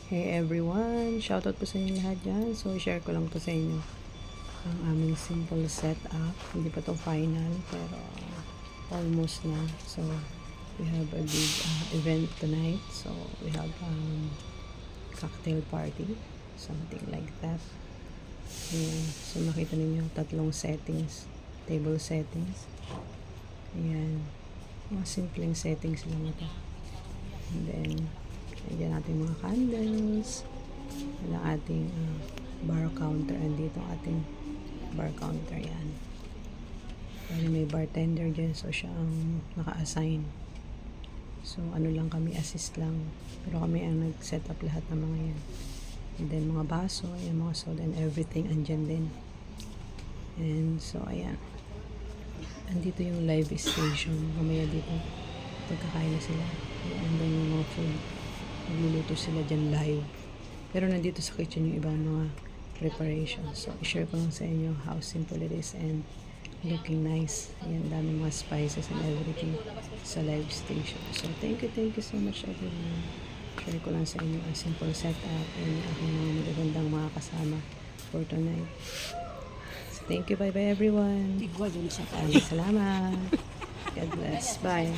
Hey everyone! Shoutout po sa inyo lahat dyan. So, share ko lang po sa inyo ang aming simple setup. Hindi pa to final, pero almost na. So, we have a big event tonight. So, we have cocktail party. Something like that. Ayan. So, makita ninyo tatlong settings. Table settings. Ayan. Mga simpleng settings lang ito. And then, lagyan natin mga candles. Yan ang ating bar counter. Andito ang ating bar counter. Yan. Bali may bartender dyan. So, siya ang naka-assign. So, ano lang kami, assist lang. Pero kami ang nag-set up lahat ng mga yan. And then, mga baso, yan, mga soda and everything, andyan din. And so, ayan. Andito yung live station. Mamaya dito, pagkakain na sila. And then, yung mga food. Magluluto sila dyan live. Pero nandito sa kitchen yung ibang mga preparations. So, i-share ko lang sa inyo how simple it is and looking nice. Ayan, dami mga spices and everything sa live station. So, thank you so much everyone. Share ko lang sa inyo ang simple setup and aking mga magagandang mga kasama for tonight. So, thank you. Bye-bye everyone. Salamat. God bless. Bye.